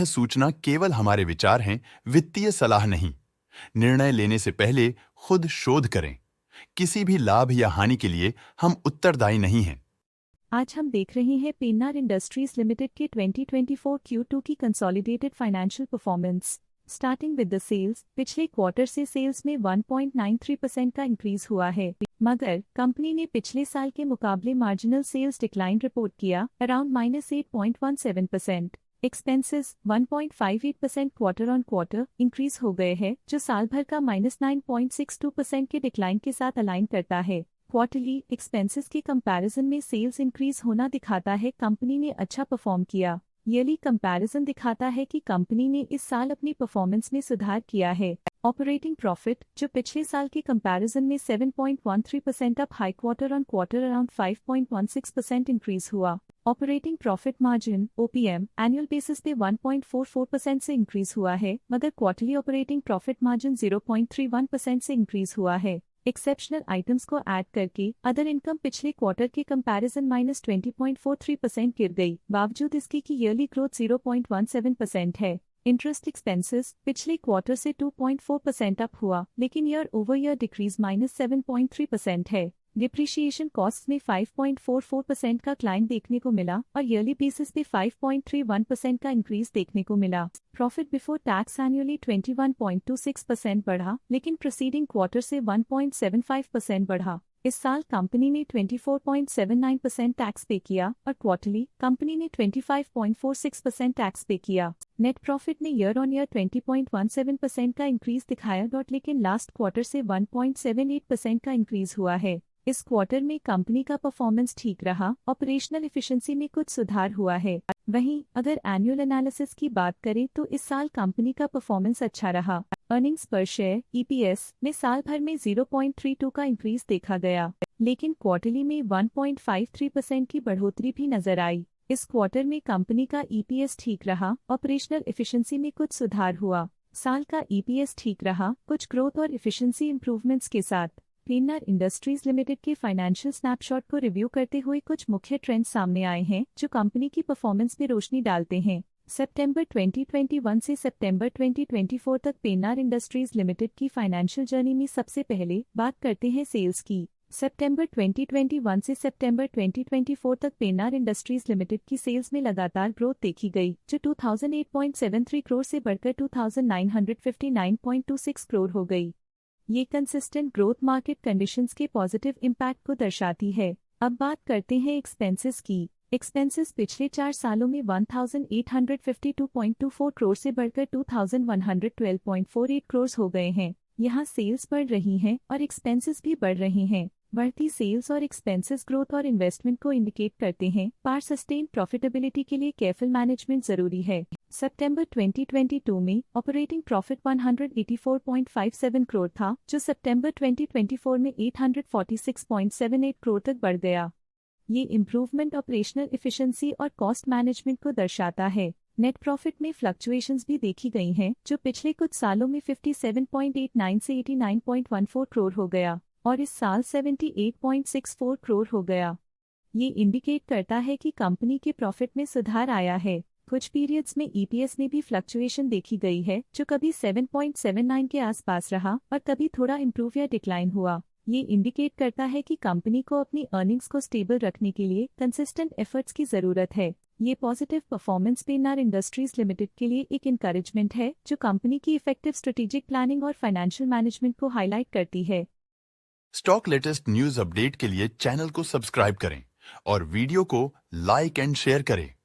सूचना केवल हमारे विचार हैं, वित्तीय सलाह नहीं। निर्णय लेने से पहले खुद शोध करें। किसी भी लाभ या हानि के लिए हम उत्तरदायी नहीं हैं। आज हम देख रहे हैं पेन्नार इंडस्ट्रीज लिमिटेड के 2024 Q2 की consolidated financial performance. Starting with the sales, पिछले क्वार्टर से सेल्स में 1.93% का इंक्रीज हुआ है, मगर कंपनी ने पिछले साल के मुकाबले मार्जिनल सेल्स डिक्लाइन रिपोर्ट किया, around -8.17%। Expenses 1.58% quarter on quarter increase हो गए हैं, जो साल भर का -9.62% के डिक्लाइन के साथ अलाइन करता है। क्वार्टरली एक्सपेंसेस के कंपैरिजन में सेल्स इंक्रीज होना दिखाता है कंपनी ने अच्छा परफॉर्म किया। ईयरली कंपैरिजन दिखाता है कि कंपनी ने इस साल अपनी परफॉर्मेंस में सुधार किया है। ऑपरेटिंग प्रॉफिट, जो पिछले साल के कंपैरिजन में 7.13% up high quarter on quarter around 5.16% increase हुआ। Operating profit margin OPM annual basis पे 1.44% से इंक्रीज हुआ है, मगर क्वार्टरली ऑपरेटिंग प्रॉफिट मार्जिन 0.31% से इंक्रीज हुआ है। एक्सेप्शनल आइटम्स को ऐड करके अदर इनकम पिछले क्वार्टर के कंपैरिजन -20.43% गिर गई, बावजूद इसके कि ईयरली ग्रोथ 0.17% है। इंटरेस्ट एक्सपेंसेस पिछले क्वार्टर से 2.4% अप हुआ, लेकिन ईयर ओवर ईयर डिक्रीज -7.3% है। डिप्रिशिएशन कॉस्ट में 5.44% का क्लाइम देखने को मिला और ईयरली बेसिस पे 5.31% का इंक्रीज देखने को मिला। प्रॉफिट बिफोर टैक्स एनुअली 21.26% बढ़ा, लेकिन प्रीसीडिंग क्वार्टर से 1.75% बढ़ा। इस साल कंपनी ने 24.79% टैक्स पे किया और क्वार्टरली कंपनी ने 25.46% टैक्स पे किया। नेट प्रॉफिट ने ईयर ऑन ईयर 20.17% का इंक्रीज दिखाया, लेकिन लास्ट क्वार्टर से 1.78% का इंक्रीज हुआ है। इस क्वार्टर में कंपनी का परफॉर्मेंस ठीक रहा, ऑपरेशनल एफिशिएंसी में कुछ सुधार हुआ है। वहीं अगर एनुअल एनालिसिस की बात करें तो इस साल कंपनी का परफॉर्मेंस अच्छा रहा। अर्निंग्स पर शेयर EPS में साल भर में 0.32 का इंक्रीज देखा गया, लेकिन क्वार्टरली में 1.53% की बढ़ोतरी भी नजर आई। इस क्वार्टर में कंपनी का EPS ठीक रहा, ऑपरेशनल एफिशिएंसी में कुछ सुधार हुआ। साल का EPS ठीक रहा, कुछ ग्रोथ और एफिशिएंसी इंप्रूवमेंट्स के साथ। पेन्नार इंडस्ट्रीज लिमिटेड के फाइनेंशियल स्नैपशॉट को रिव्यू करते हुए कुछ मुख्य ट्रेंड्स सामने आए हैं जो कंपनी की परफॉर्मेंस में रोशनी डालते हैं। सितंबर 2021 से सितंबर 2024 तक पेन्नार इंडस्ट्रीज लिमिटेड की फाइनेंशियल जर्नी में सबसे पहले बात करते हैं सेल्स की। सितंबर 2021 से सितंबर 2024 तक पेन्नार इंडस्ट्रीज लिमिटेड की सेल्स में लगातार ग्रोथ देखी गई, जो 2008.73 करोड़ से बढ़कर 2959.26 करोड़ हो गई। ये कंसिस्टेंट ग्रोथ मार्केट कंडीशंस के पॉजिटिव इम्पैक्ट को दर्शाती है। अब बात करते हैं एक्सपेंसेस की। एक्सपेंसेस पिछले 4 सालों में 1852.24 करोड़ से बढ़कर 2112.48 करोड़ हो गए हैं। यहाँ सेल्स बढ़ रही हैं और एक्सपेंसेस भी बढ़ रहे हैं। बढ़ती सेल्स और एक्सपेंसेस ग्रोथ और इन्वेस्टमेंट को इंडिकेट करते हैं, पर सस्टेन प्रॉफिटेबिलिटी के लिए केयरफुल मैनेजमेंट जरूरी है। सितंबर 2022 में ऑपरेटिंग प्रॉफिट 184.57 करोड़ था, जो सितंबर 2024 में 846.78 करोड़ तक बढ़ गया। ये इम्प्रूवमेंट ऑपरेशनल एफिशिएंसी और कॉस्ट मैनेजमेंट को दर्शाता है। नेट प्रॉफिट में फ्लक्चुएशंस भी देखी गई हैं, जो पिछले कुछ सालों में 57.89 से 89.14 करोड़ हो गया और इस साल 78.64 करोड़ हो गया। ये इंडिकेट करता है कि कंपनी के प्रॉफिट में सुधार आया है। कुछ पीरियड्स में EPS में भी फ्लक्चुएशन देखी गई है, जो कभी 7.79 के आसपास रहा और कभी थोड़ा इंप्रूव या डिक्लाइन हुआ। ये इंडिकेट करता है कि कंपनी को अपनी अर्निंग्स को स्टेबल रखने के लिए कंसिस्टेंट एफर्ट्स की जरूरत है। ये positive performance Pennar industries limited के लिए एक इनकरेजमेंट है, जो कंपनी की इफेक्टिव स्ट्रेटेजिक प्लानिंग और फाइनेंशियल मैनेजमेंट को हाईलाइट करती है। स्टॉक लेटेस्ट न्यूज अपडेट के लिए चैनल को सब्सक्राइब करें और वीडियो को लाइक एंड शेयर करें।